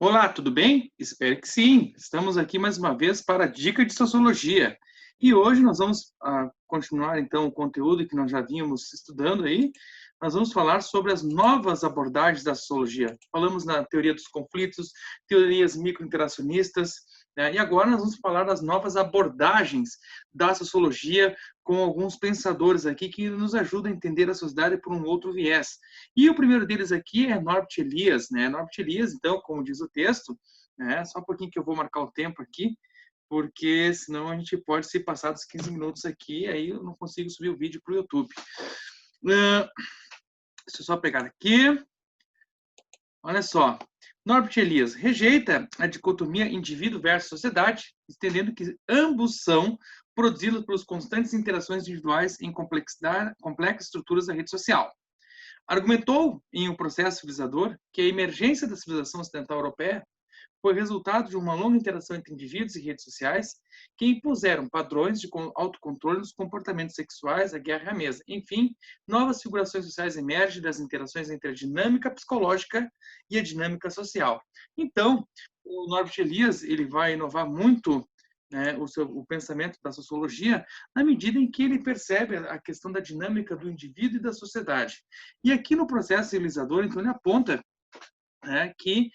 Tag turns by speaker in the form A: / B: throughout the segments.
A: Olá, tudo bem? Espero que sim. Estamos aqui mais uma vez para a Dica de Sociologia. E hoje nós vamos continuar então o conteúdo que nós já vínhamos estudando aí. Nós vamos falar sobre as novas abordagens da sociologia. Falamos na teoria dos conflitos, teorias microinteracionistas, né? E agora nós vamos falar das novas abordagens da sociologia com alguns pensadores aqui que nos ajudam a entender a sociedade por um outro viés. E o primeiro deles aqui é Norbert Elias, né? Norbert Elias, então, como diz o texto, né? Só um pouquinho que eu vou marcar o tempo aqui, porque senão a gente pode se passar dos 15 minutos aqui, aí eu não consigo subir o vídeo para o YouTube. Deixa eu só pegar aqui. Olha só. Norbert Elias rejeita a dicotomia indivíduo versus sociedade, entendendo que ambos são produzidos pelas constantes interações individuais em complexas estruturas da rede social. Argumentou em O Processo Civilizador que a emergência da civilização ocidental europeia foi resultado de uma longa interação entre indivíduos e redes sociais que impuseram padrões de autocontrole nos comportamentos sexuais, a guerra e a mesa. Enfim, novas figurações sociais emergem das interações entre a dinâmica psicológica e a dinâmica social. Então, o Norbert Elias ele vai inovar muito, né, o pensamento da sociologia, na medida em que ele percebe a questão da dinâmica do indivíduo e da sociedade. E aqui no Processo Civilizador, então, ele aponta, né, que,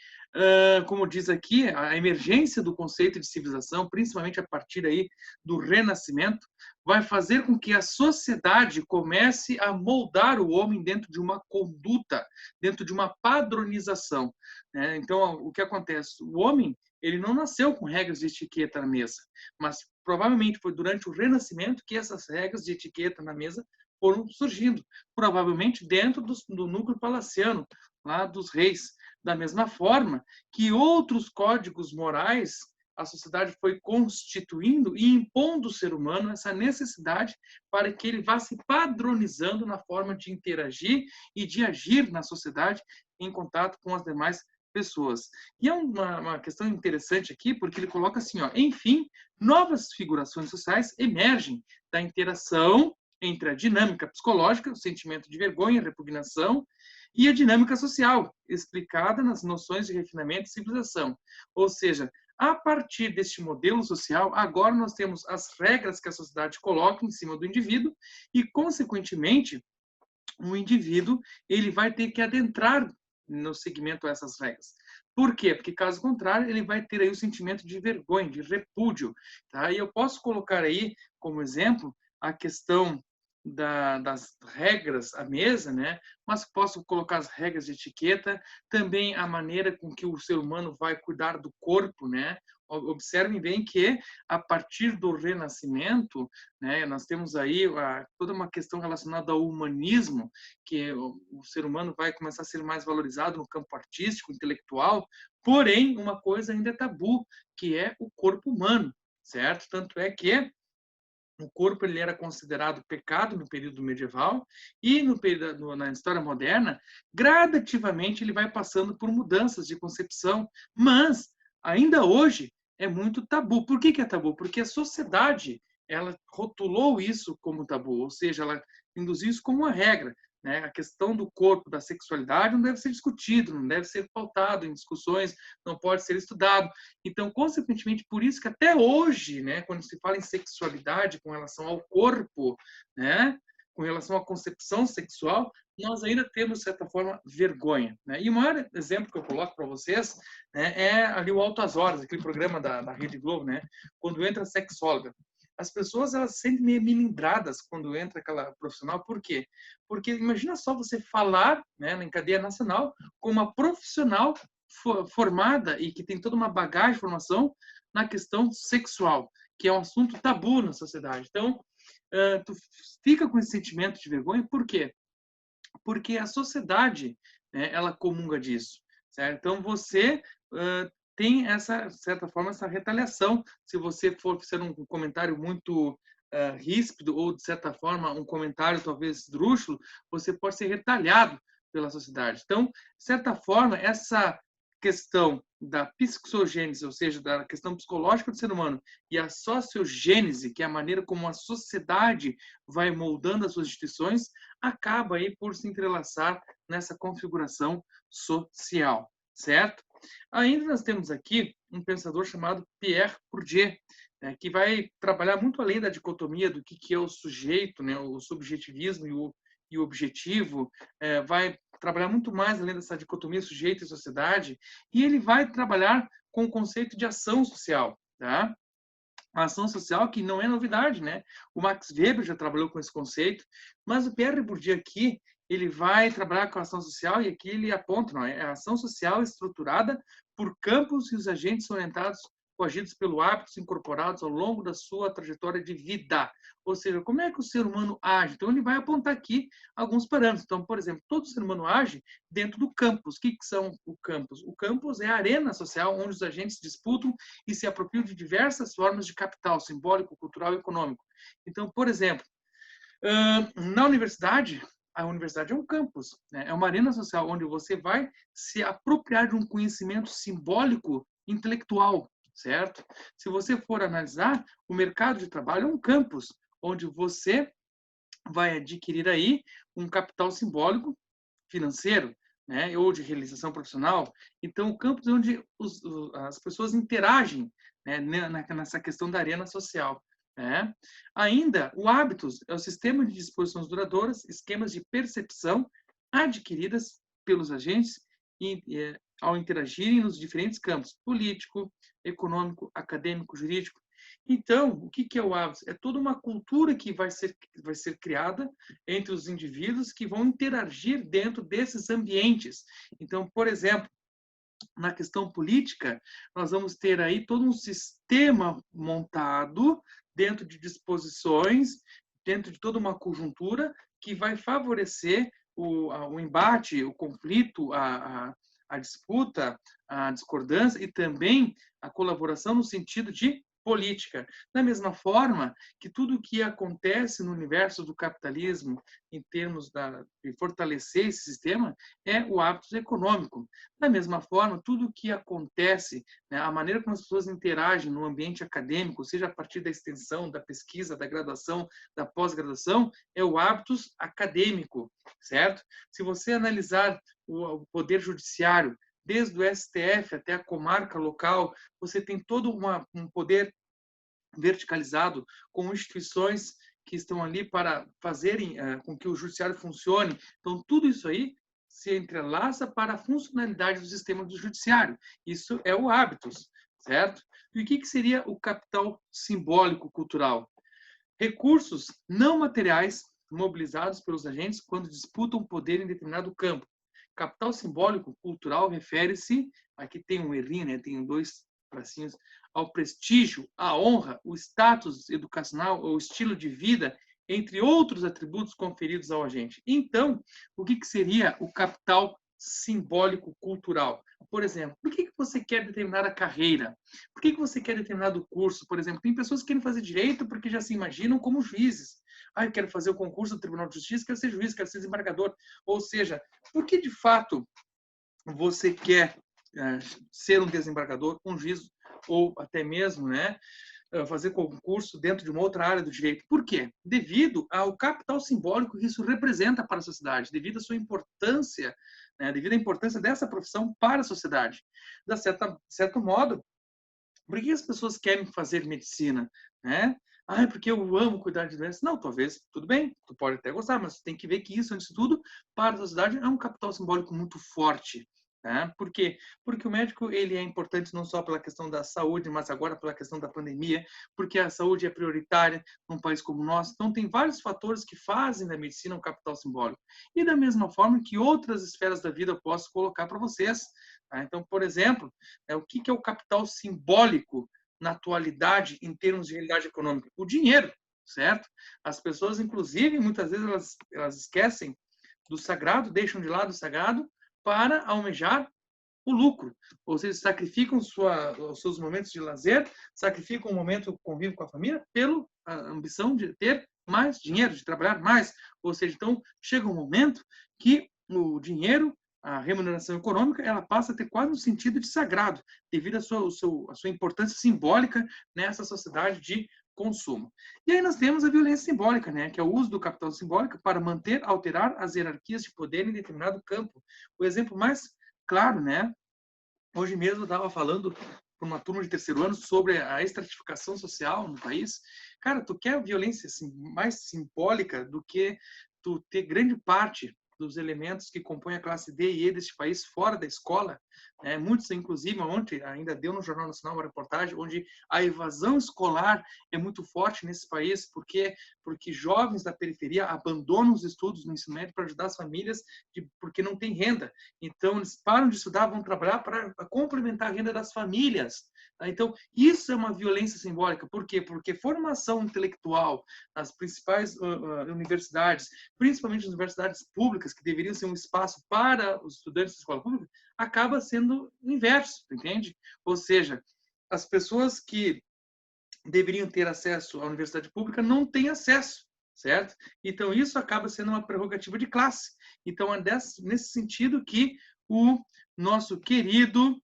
A: como diz aqui, a emergência do conceito de civilização, principalmente a partir aí do Renascimento, vai fazer com que a sociedade comece a moldar o homem dentro de uma conduta, dentro de uma padronização, né? Então, o que acontece? O homem ele não nasceu com regras de etiqueta na mesa, mas provavelmente foi durante o Renascimento que essas regras de etiqueta na mesa foram surgindo, provavelmente dentro do núcleo palaciano, lá dos reis. Da mesma forma que outros códigos morais a sociedade foi constituindo e impondo ao ser humano essa necessidade para que ele vá se padronizando na forma de interagir e de agir na sociedade em contato com as demais pessoas. E é uma questão interessante aqui, porque ele coloca assim, ó, enfim, novas figurações sociais emergem da interação entre a dinâmica psicológica, o sentimento de vergonha, repugnação, e a dinâmica social, explicada nas noções de refinamento e civilização. Ou seja, a partir deste modelo social, agora nós temos as regras que a sociedade coloca em cima do indivíduo e, consequentemente, o indivíduo ele vai ter que adentrar no seguimento a essas regras. Por quê? Porque, caso contrário, ele vai ter aí o sentimento de vergonha, de repúdio. Tá? E eu posso colocar aí, como exemplo, a questão das regras à mesa, né? Mas posso colocar as regras de etiqueta, também a maneira com que o ser humano vai cuidar do corpo, né? Observem bem que, a partir do Renascimento, né, nós temos aí toda uma questão relacionada ao humanismo, que o ser humano vai começar a ser mais valorizado no campo artístico, intelectual, porém, uma coisa ainda é tabu, que é o corpo humano, certo? Tanto é que o corpo ele era considerado pecado no período medieval e na história moderna, gradativamente ele vai passando por mudanças de concepção, mas ainda hoje é muito tabu. Por que é tabu? Porque a sociedade ela rotulou isso como tabu, ou seja, ela induziu isso como uma regra. Né? A questão do corpo, da sexualidade, não deve ser discutido, não deve ser pautado em discussões, não pode ser estudado. Então, consequentemente, por isso que até hoje, né, quando se fala em sexualidade com relação ao corpo, né, com relação à concepção sexual, nós ainda temos, de certa forma, vergonha. Né? E o maior exemplo que eu coloco para vocês, né, é ali o Altas Horas, aquele programa da Rede Globo, né, quando entra a sexóloga. As pessoas elas se sentem meio melindradas quando entra aquela profissional. Por quê? Porque imagina só você falar, né, em cadeia nacional com uma profissional formada e que tem toda uma bagagem de formação na questão sexual, que é um assunto tabu na sociedade. Então, tu fica com esse sentimento de vergonha, por quê? Porque a sociedade, né, ela comunga disso, certo? Então, você tem essa, de certa forma, essa retaliação. Se você for fazer um comentário muito ríspido ou, de certa forma, um comentário talvez esdrúxulo, você pode ser retalhado pela sociedade. Então, de certa forma, essa questão da psicogênese, ou seja, da questão psicológica do ser humano, e a sociogênese, que é a maneira como a sociedade vai moldando as suas instituições, acaba aí por se entrelaçar nessa configuração social, certo? Ainda nós temos aqui um pensador chamado Pierre Bourdieu, que vai trabalhar muito além da dicotomia do que é o sujeito, né, o subjetivismo e o objetivo, vai trabalhar muito mais além dessa dicotomia sujeito e sociedade, e ele vai trabalhar com o conceito de ação social, tá? A ação social que não é novidade, né? O Max Weber já trabalhou com esse conceito, mas o Pierre Bourdieu aqui, ele vai trabalhar com a ação social e aqui ele aponta, não é? A ação social estruturada por campos e os agentes orientados, coagidos pelo hábitos incorporados ao longo da sua trajetória de vida. Ou seja, como é que o ser humano age? Então, ele vai apontar aqui alguns parâmetros. Então, por exemplo, todo ser humano age dentro do campus. O que são o campus? O campus é a arena social onde os agentes disputam e se apropriam de diversas formas de capital simbólico, cultural e econômico. Então, por exemplo, na universidade, a universidade é um campus, né? É uma arena social onde você vai se apropriar de um conhecimento simbólico intelectual, certo? Se você for analisar, o mercado de trabalho é um campus onde você vai adquirir aí um capital simbólico financeiro, né, ou de realização profissional. Então, o campus é onde as pessoas interagem, né, nessa questão da arena social. Né? Ainda, o hábitos é o sistema de disposições duradouras, esquemas de percepção adquiridas pelos agentes ao interagirem nos diferentes campos político, econômico, acadêmico, jurídico. Então, o que é o hábito? É toda uma cultura que vai ser criada entre os indivíduos que vão interagir dentro desses ambientes. Então, por exemplo, na questão política, nós vamos ter aí todo um sistema montado dentro de disposições, dentro de toda uma conjuntura que vai favorecer o embate, o conflito, a disputa, a discordância e também a colaboração no sentido de política. Da mesma forma que tudo o que acontece no universo do capitalismo, em termos de fortalecer esse sistema, é o hábito econômico. Da mesma forma, tudo o que acontece, né, a maneira como as pessoas interagem no ambiente acadêmico, seja a partir da extensão, da pesquisa, da graduação, da pós-graduação, é o hábitos acadêmico, certo? Se você analisar o poder judiciário, desde o STF até a comarca local, você tem todo um poder verticalizado com instituições que estão ali para fazerem com que o judiciário funcione. Então, tudo isso aí se entrelaça para a funcionalidade do sistema do judiciário. Isso é o hábitos, certo? E o que seria o capital simbólico cultural? Recursos não materiais mobilizados pelos agentes quando disputam poder em determinado campo. Capital simbólico cultural refere-se, aqui tem um errinho, né? Tem dois tracinhos, ao prestígio, à honra, o status educacional, o estilo de vida, entre outros atributos conferidos ao agente. Então, o que seria o capital simbólico cultural? Por exemplo, por que você quer determinada carreira? Por que você quer determinado curso? Por exemplo, tem pessoas que querem fazer direito porque já se imaginam como juízes. Ah, eu quero fazer o concurso do Tribunal de Justiça, quero ser juiz, quero ser desembargador. Ou seja, por que de fato você quer ser um desembargador, um juiz, ou até mesmo, né, fazer concurso dentro de uma outra área do direito? Por quê? Devido ao capital simbólico que isso representa para a sociedade, devido à sua importância, né, devido à importância dessa profissão para a sociedade. De certo modo, por que as pessoas querem fazer medicina? Né? Ah, é porque eu amo cuidar de doenças. Não, talvez, tudo bem, tu pode até gostar, mas tem que ver que isso, antes de tudo, para a sociedade, é um capital simbólico muito forte. Tá? Por quê? Porque o médico ele é importante não só pela questão da saúde, mas agora pela questão da pandemia, porque a saúde é prioritária num país como o nosso. Então, tem vários fatores que fazem da medicina um capital simbólico. E da mesma forma que outras esferas da vida eu posso colocar para vocês. Tá? Então, por exemplo, o que é o capital simbólico na atualidade em termos de realidade econômica? O dinheiro, certo? As pessoas, inclusive, muitas vezes elas esquecem do sagrado, deixam de lado o sagrado para almejar o lucro. Ou seja, sacrificam os seus momentos de lazer, sacrificam o momento de convívio com a família pela ambição de ter mais dinheiro, de trabalhar mais. Ou seja, então, chega um momento que o dinheiro, a remuneração econômica, ela passa a ter quase um sentido de sagrado, devido à sua importância simbólica nessa sociedade de consumo. E aí nós temos a violência simbólica, né, que é o uso do capital simbólico para manter, alterar as hierarquias de poder em determinado campo. O exemplo mais claro, né, Hoje mesmo eu estava falando para uma turma de terceiro ano sobre a estratificação social no país. Cara, tu quer violência assim, mais simbólica do que tu ter grande parte dos elementos que compõem a classe D e E deste país fora da escola? Muitos, inclusive, ontem ainda deu no Jornal Nacional uma reportagem onde a evasão escolar é muito forte nesse país, porque jovens da periferia abandonam os estudos no ensino médio para ajudar as famílias porque não tem renda. Então, eles param de estudar, vão trabalhar para complementar a renda das famílias. Tá? Então, isso é uma violência simbólica. Por quê? Porque formação intelectual nas principais universidades, principalmente as universidades públicas, que deveriam ser um espaço para os estudantes da escola pública, acaba sendo o inverso, entende? Ou seja, as pessoas que deveriam ter acesso à universidade pública não têm acesso, certo? Então, isso acaba sendo uma prerrogativa de classe. Então, é nesse sentido que o nosso querido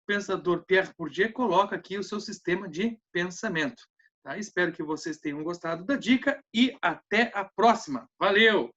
A: pensador Pierre Bourdieu coloca aqui o seu sistema de pensamento. Tá? Espero que vocês tenham gostado da dica e até a próxima. Valeu!